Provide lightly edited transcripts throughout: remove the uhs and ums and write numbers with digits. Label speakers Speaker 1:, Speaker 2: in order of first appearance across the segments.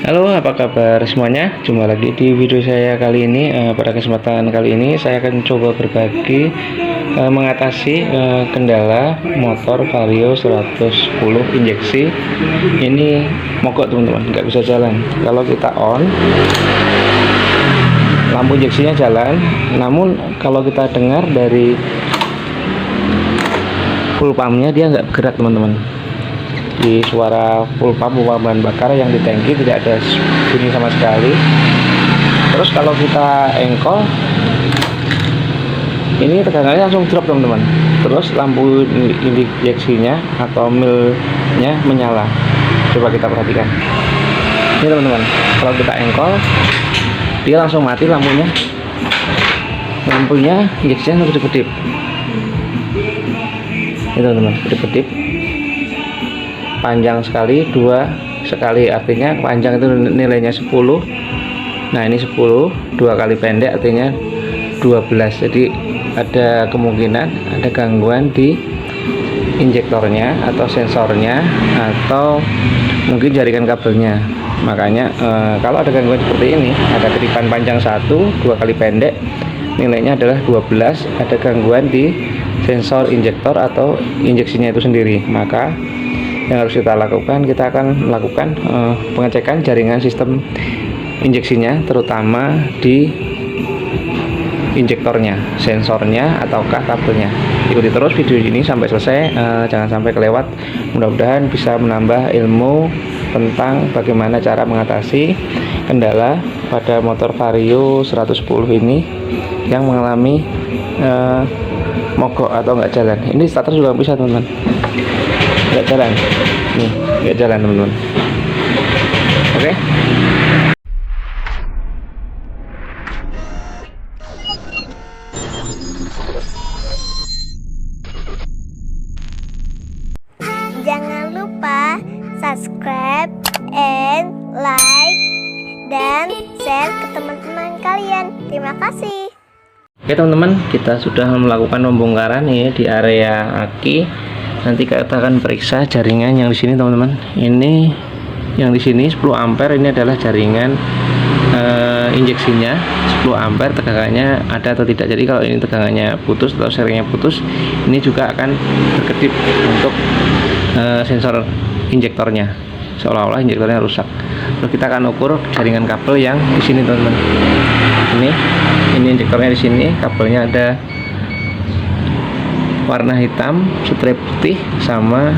Speaker 1: Halo, apa kabar semuanya? Jumpa lagi di video saya kali ini. Pada kesempatan kali ini saya akan coba berbagi mengatasi kendala motor Vario 110 injeksi. Ini mogok teman-teman, nggak bisa jalan. Kalau kita on, lampu injeksinya jalan. Namun kalau kita dengar dari full pumpnya dia nggak bergerak teman-teman. Di suara full pump bahan bakar yang di tangki tidak ada bunyi sama sekali. Terus kalau kita engkol, ini tegangannya langsung drop teman-teman. Terus lampu injeksinya atau milnya menyala. Coba kita perhatikan ini teman-teman. Kalau kita engkol, dia langsung mati lampunya injeksinya kedip-kedip. Ini teman-teman, kedip-kedip panjang sekali, 2 sekali, artinya panjang itu nilainya 10. Nah ini 10, 2 kali pendek artinya 12. Jadi ada kemungkinan ada gangguan di injektornya atau sensornya atau mungkin jaringan kabelnya. Makanya kalau ada gangguan seperti ini, ada kedipan panjang 1, 2 kali pendek, nilainya adalah 12, ada gangguan di sensor injektor atau injeksinya itu sendiri, maka yang harus kita lakukan, kita akan melakukan pengecekan jaringan sistem injeksinya, terutama di injektornya, sensornya, ataukah kabelnya. Ikuti terus video ini sampai selesai, jangan sampai kelewat. Mudah-mudahan bisa menambah ilmu tentang bagaimana cara mengatasi kendala pada motor Vario 110 ini yang mengalami mogok atau nggak jalan. Ini starter juga bisa teman-teman, nggak jalan nih, nggak jalan teman-teman. Oke.
Speaker 2: Jangan lupa subscribe and like dan share ke teman-teman kalian. Terima kasih.
Speaker 1: Oke teman-teman, kita sudah melakukan pembongkaran ya di area aki. Nanti kita akan periksa jaringan yang di sini teman-teman. Ini yang di sini 10 ampere, ini adalah jaringan injeksinya 10 ampere, tegangannya ada atau tidak. Jadi kalau ini tegangannya putus atau seringnya putus, ini juga akan berkedip untuk sensor injektornya, seolah-olah injektornya rusak. Lalu kita akan ukur jaringan kabel yang di sini teman-teman. Ini injektornya di sini, kabelnya ada warna hitam, strip putih, sama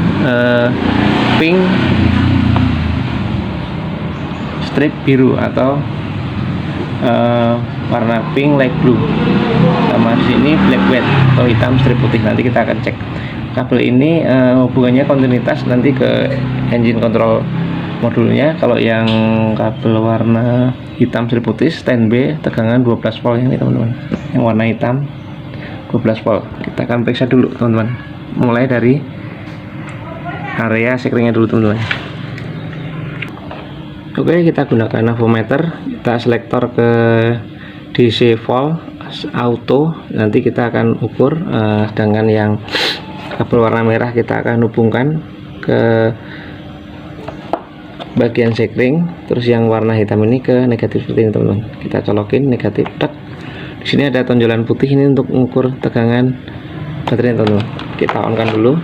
Speaker 1: pink strip biru atau warna pink light blue, sama di sini black white atau hitam strip putih. Nanti kita akan cek kabel ini hubungannya kontinuitas nanti ke engine control modulnya. Kalau yang kabel warna hitam strip putih standby tegangan 12 volt ini teman-teman, yang warna hitam 12 volt. Kita akan periksa dulu teman-teman, mulai dari area sekringnya dulu teman-teman. Oke, kita gunakan avometer, kita selektor ke DC volt auto. Nanti kita akan ukur, sedangkan yang kabel warna merah kita akan hubungkan ke bagian sekring, terus yang warna hitam ini ke negatif seperti ini teman-teman. Kita colokin negatif, tak. Di sini ada tonjolan putih ini untuk mengukur tegangan baterai teman-teman. Kita on kan dulu.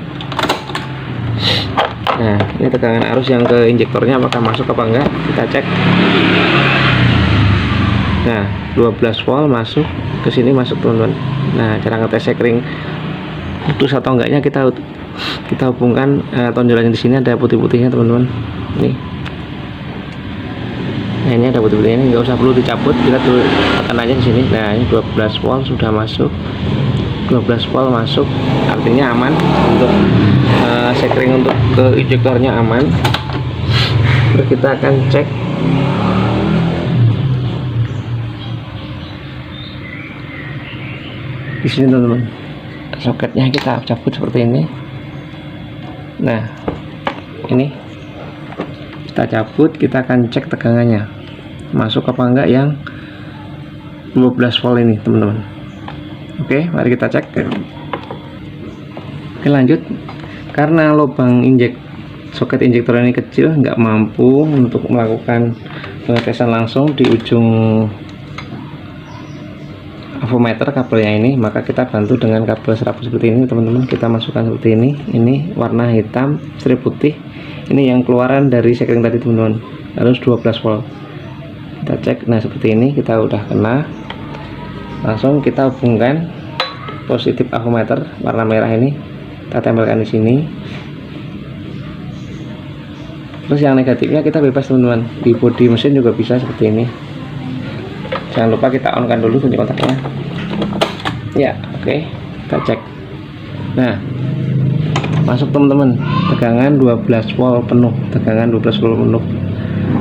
Speaker 1: Nah, ini tegangan arus yang ke injektornya apakah masuk apa enggak, kita cek. Nah, 12 volt masuk ke sini, masuk teman-teman. Nah, cara ngetes sekring putus atau enggaknya kita hubungkan tonjolannya di sini ada putih-putihnya teman-teman. Nah, ini ada putih-putihnya, ini nggak usah perlu dicabut, kita tuh tekan aja di sini. Nah, ini 12 volt sudah masuk, 12 volt masuk, artinya aman untuk sekring untuk ke injektornya aman. Terus kita akan cek di sini teman-teman, soketnya kita cabut seperti ini. Nah, ini kita cabut, kita akan cek tegangannya masuk apa enggak yang 12 volt ini teman-teman. Oke, mari kita cek. Oke, lanjut. Karena lubang injek soket injektor ini kecil, nggak mampu untuk melakukan pengetesan langsung di ujung avometer kabelnya ini, maka kita bantu dengan kabel serabut seperti ini teman-teman. Kita masukkan seperti ini warna hitam strip putih, ini yang keluaran dari sekring tadi teman-teman, harus 12 volt. Kita cek, nah seperti ini kita udah kena. Langsung kita hubungkan positif avometer warna merah ini, kita tempelkan di sini. Terus yang negatifnya kita bebas teman-teman, di bodi mesin juga bisa seperti ini. Jangan lupa kita on kan dulu kunci kontaknya ya. Oke, kita cek. Nah, masuk teman-teman, tegangan 12 volt penuh, tegangan 12 volt penuh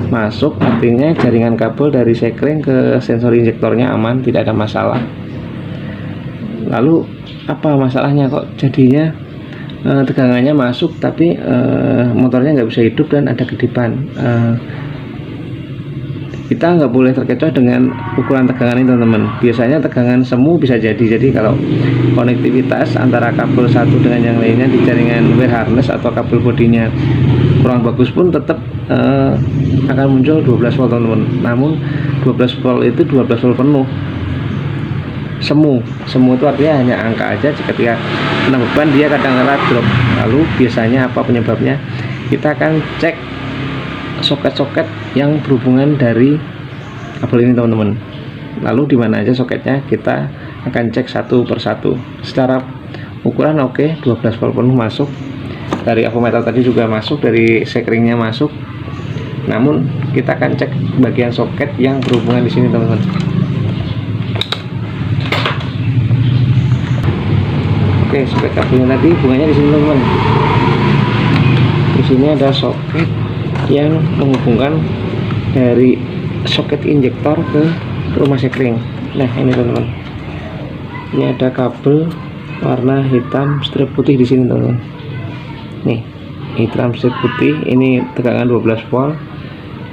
Speaker 1: masuk, artinya jaringan kabel dari sekring ke sensor injektornya aman, tidak ada masalah. Lalu apa masalahnya kok jadinya tegangannya masuk tapi motornya nggak bisa hidup dan ada kedipan? Kita nggak boleh terkecoh dengan ukuran tegangan ini teman-teman. Biasanya tegangan semu bisa jadi kalau konektivitas antara kabel satu dengan yang lainnya di jaringan wire harness atau kabel bodinya kurang bagus pun tetap akan muncul 12 volt teman-teman. Namun 12 volt itu 12 volt penuh. Semu itu artinya hanya angka aja. Ketika kena beban dia kadang-kadang drop. Lalu biasanya apa penyebabnya? Kita akan cek soket-soket yang berhubungan dari kabel ini teman-teman. Lalu di mana aja soketnya kita akan cek satu persatu. Secara ukuran oke, 12 volt penuh masuk. Dari avometer tadi juga masuk, dari sekringnya masuk. Namun kita akan cek bagian soket yang berhubungan di sini teman-teman. Oke, soket kabelnya tadi hubungannya di sini teman-teman. Di sini ada soket yang menghubungkan dari soket injektor ke rumah sekring. Nah ini teman-teman, ini ada kabel warna hitam strip putih di sini teman-teman. Nih hitam strip putih, ini tegangan 12 volt.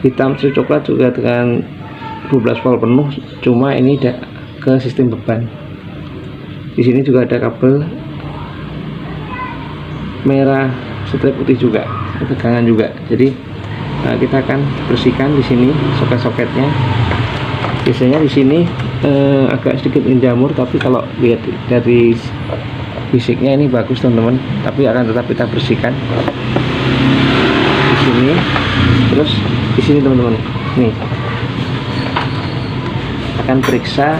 Speaker 1: Hitam strip coklat juga tegangan 12 volt penuh, cuma ini tidak ke sistem beban. Di sini juga ada kabel merah strip putih juga, tegangan juga. Jadi kita akan bersihkan di sini soket-soketnya. Biasanya di sini agak sedikit menjamur, tapi kalau lihat dari fisiknya ini bagus teman-teman. Tapi akan tetap kita bersihkan di sini. Terus di sini teman-teman, nih akan periksa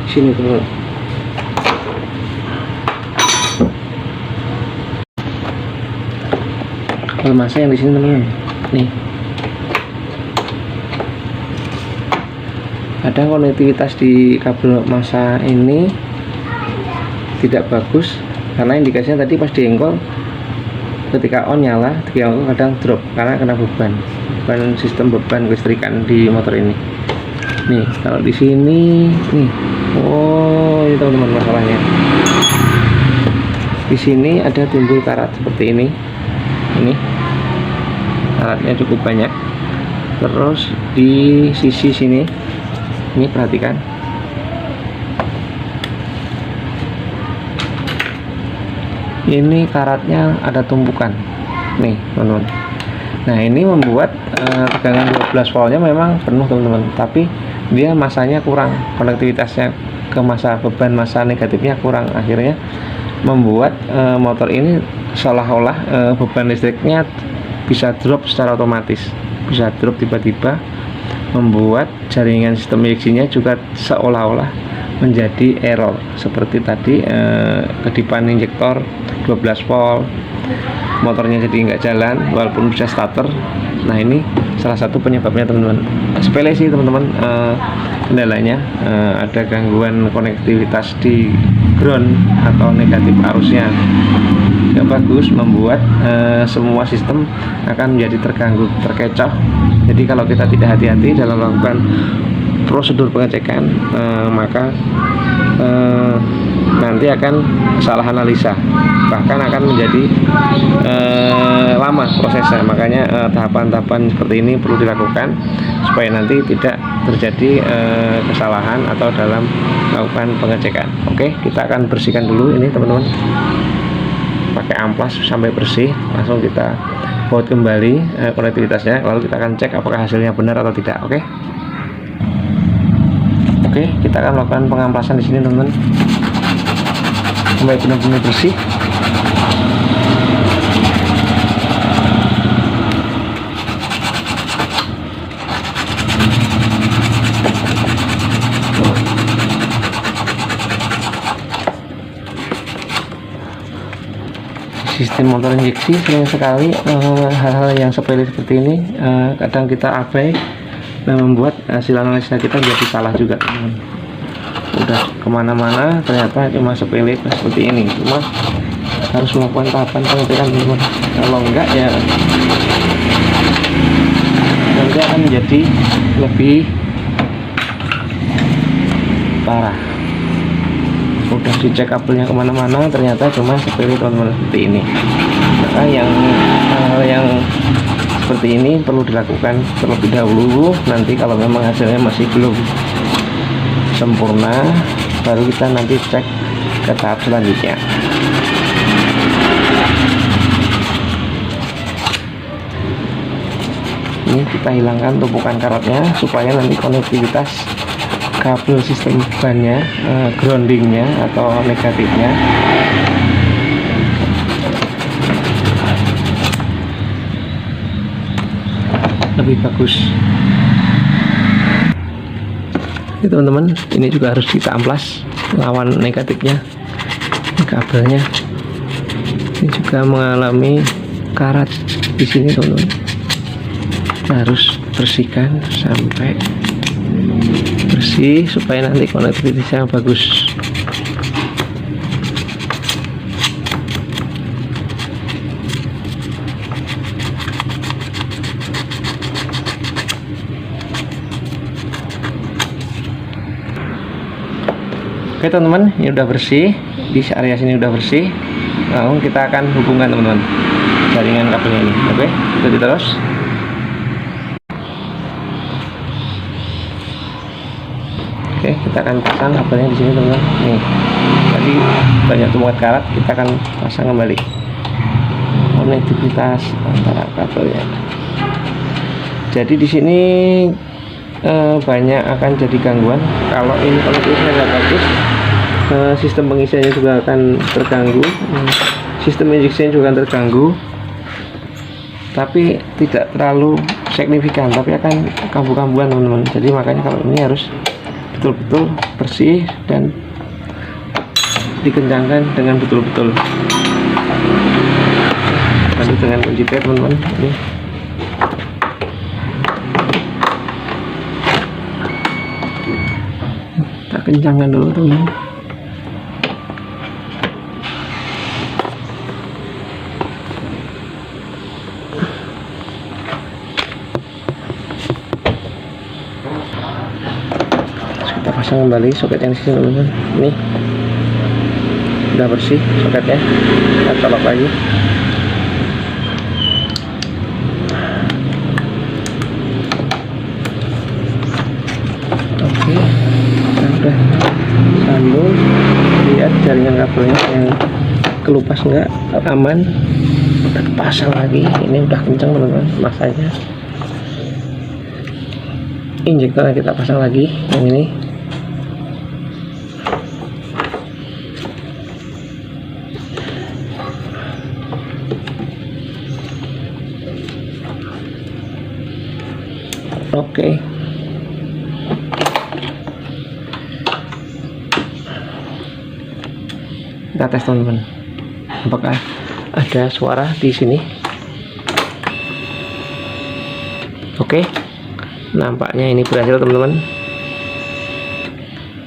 Speaker 1: sini teman-teman. Kabel massa yang di sini teman-teman, nih kadang konektivitas di kabel massa ini tidak bagus karena indikasinya tadi pas diengkol ketika on nyala, ketika on kadang drop karena kena beban sistem beban kelistrikan di motor ini. Nih kalau di sini nih, oh ini teman-teman masalahnya. Di sini ada timbul karat seperti ini karatnya cukup banyak. Terus di sisi sini ini perhatikan, ini karatnya ada tumpukan nih teman-teman. Nah ini membuat tegangan 12 voltnya memang penuh teman-teman, tapi dia masanya kurang, konektivitasnya ke massa beban massa negatifnya kurang, akhirnya membuat motor ini seolah-olah beban listriknya bisa drop secara otomatis, bisa drop tiba-tiba, membuat jaringan sistem injeksinya juga seolah-olah menjadi error seperti tadi, kedipan injektor 12 volt, motornya jadi nggak jalan walaupun bisa starter. Nah ini salah satu penyebabnya teman-teman. Sepele sih teman-teman, kendalanya ada gangguan konektivitas di ground atau negatif arusnya nggak bagus, membuat semua sistem akan menjadi terganggu, terkecoh. Jadi kalau kita tidak hati-hati dalam melakukan prosedur pengecekan, maka nanti akan salah analisa, bahkan akan menjadi lama prosesnya. Makanya tahapan-tahapan seperti ini perlu dilakukan supaya nanti tidak terjadi kesalahan atau dalam melakukan pengecekan. Oke, kita akan bersihkan dulu ini teman-teman. pakai amplas sampai bersih, langsung kita baut kembali konektivitasnya, lalu kita akan cek apakah hasilnya benar atau tidak. Oke, kita akan melakukan pengamplasan di sini teman-teman sampai benar-benar bersih. Sistem motor injeksi sering sekali hal-hal yang sepele seperti ini kadang kita abai dan membuat hasil analisa kita jadi salah juga, teman. Udah kemana-mana ternyata cuma sepele seperti ini, cuma harus melakukan tahapan pengecekan, teman. Kalau enggak ya nanti akan menjadi lebih parah. Udah dicek kabelnya kemana-mana ternyata cuma sepele, teman-teman, seperti ini. Maka hal yang seperti ini perlu dilakukan terlebih dahulu. Nanti kalau memang hasilnya masih belum sempurna, baru kita nanti cek ke tahap selanjutnya. Ini kita hilangkan tumpukan karetnya supaya nanti konektivitas kabel sistem bannya, groundingnya atau negatifnya lebih bagus. Oke, teman-teman, ini juga harus kita amplas lawan negatifnya. Ini kabelnya ini juga mengalami karat di sini, teman-teman. Kita harus bersihkan sampai bersih supaya nanti konektivitasnya bagus. Oke, teman-teman, ini udah bersih, di area sini udah bersih. Lalu kita akan hubungkan, teman-teman, jaringan kabelnya ini. Oke, ikuti terus. Oke, kita akan pasang kabelnya di sini, teman-teman. Nih, tadi banyak tumpukan karat, kita akan pasang kembali konektivitas antara kabelnya. Jadi di sini banyak akan jadi gangguan. Kalau ini konektivitasnya nggak bagus, sistem pengisiannya juga akan terganggu, sistem injeksinya juga akan terganggu, tapi tidak terlalu signifikan, tapi akan kambuh-kambuhan, teman-teman. Jadi makanya kalau ini harus betul-betul bersih dan dikencangkan dengan betul-betul. Bantu dengan kunci T, teman-teman. Ini kita kencangkan dulu, teman-teman. Kita pasang kembali soket yang di sini, teman-teman. Ini udah bersih soketnya, kita colok lagi. Oke, kita udah sambung. Lihat jaringan kabelnya yang kelupas enggak, aman. Kita pasang lagi. Ini udah kencang, teman-teman, masanya. Injektornya kita pasang lagi yang ini. Oke. Kita tes, teman-teman, apakah ada suara di sini. Oke, nampaknya ini berhasil, teman-teman.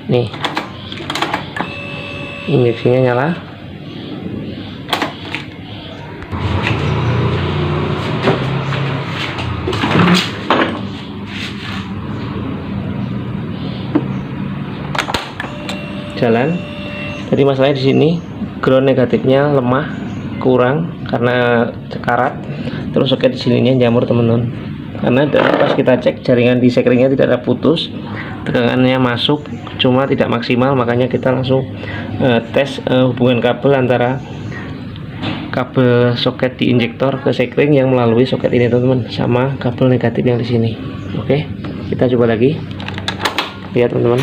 Speaker 1: Nih, injeksinya nyala. Jalan. Jadi masalahnya di sini ground negatifnya lemah, kurang karena karat. Terus soket di sininya jamur, teman-teman. Karena pas kita cek jaringan di sekringnya tidak ada putus, tegangannya masuk, cuma tidak maksimal. Makanya kita langsung tes hubungan kabel antara kabel soket di injektor ke sekring yang melalui soket ini teman-teman, sama kabel negatif yang di sini. Oke, kita coba lagi. Lihat teman-teman.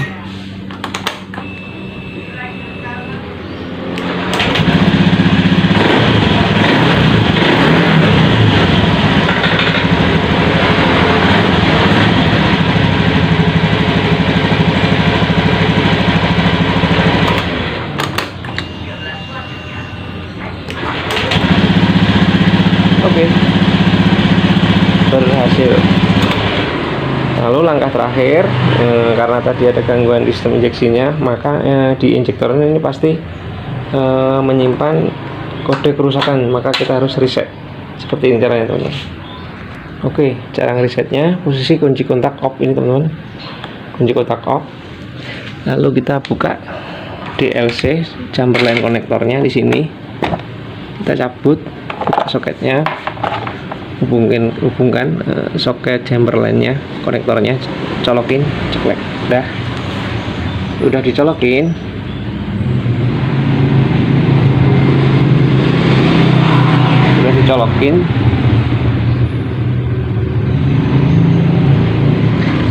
Speaker 1: Oke, berhasil. Lalu langkah terakhir, karena tadi ada gangguan di sistem injeksinya, maka di injektornya ini pasti menyimpan kode kerusakan, maka kita harus reset. Seperti ini caranya teman-teman. Oke, cara resetnya, posisi kunci kontak off ini teman-teman, kunci kontak off. Lalu kita buka DLC jumper line konektornya di sini, kita cabut, buka soketnya, hubungkan soket jumper line-nya, konektornya, colokin, ceklek. Udah dicolokin.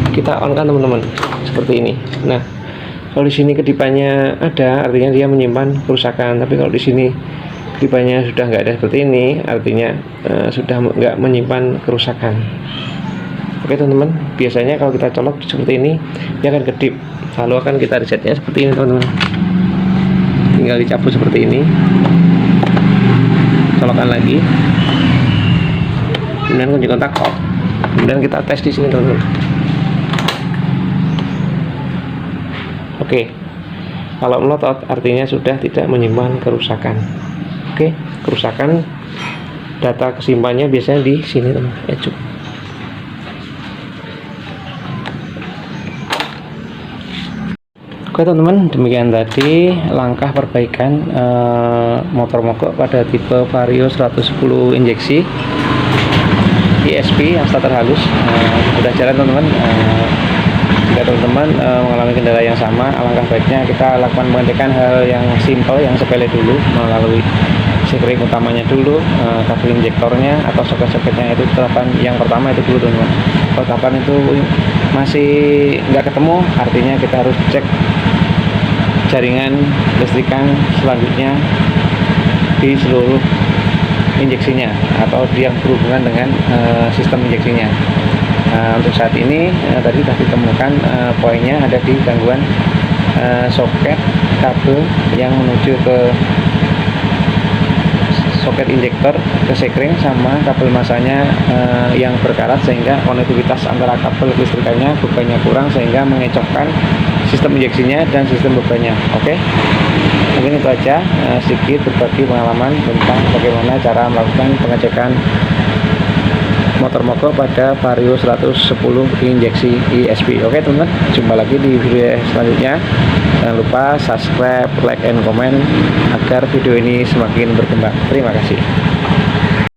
Speaker 1: Kita on kan teman-teman, seperti ini. Nah, kalau di sini kedipannya ada, artinya dia menyimpan kerusakan. Tapi kalau di sini kedipannya sudah nggak ada seperti ini, artinya sudah nggak menyimpan kerusakan. Oke teman-teman, biasanya kalau kita colok seperti ini dia akan kedip, lalu akan kita resetnya seperti ini teman-teman. Tinggal dicabut seperti ini, colokan lagi, kemudian kunci kontak off, kemudian kita tes di sini teman-teman. Oke, kalau melotot artinya sudah tidak menyimpan kerusakan. Oke, kerusakan data kesimpannya biasanya di sini teman, ejuk. Oke teman-teman, demikian tadi langkah perbaikan motor mogok pada tipe Vario 110 injeksi ESP yang starter halus. Sudah jalan teman-teman. Jika teman-teman mengalami kendala yang sama, alangkah baiknya kita lakukan pengecekan hal yang simple, yang sepele dulu, melalui sekring utamanya dulu, kabel injektornya atau soket-soketnya itu tahapan yang pertama itu dulu teman-teman. Kalau tahapan itu masih nggak ketemu, artinya kita harus cek jaringan listrikan selanjutnya di seluruh injeksinya atau yang berhubungan dengan sistem injeksinya. Untuk saat ini tadi sudah ditemukan poinnya ada di gangguan soket kabel yang menuju ke soket injektor ke sekring sama kabel masanya yang berkarat, sehingga konektivitas antara kabel listrikannya bebannya kurang sehingga mengecokkan sistem injeksinya dan sistem bebannya. Oke, mungkin itu aja sedikit berbagi pengalaman tentang bagaimana cara melakukan pengecekan motor mogok pada Vario 110 injeksi ESP. Oke teman-teman, jumpa lagi di video selanjutnya. Jangan lupa subscribe, like, and comment agar video ini semakin berkembang. Terima kasih.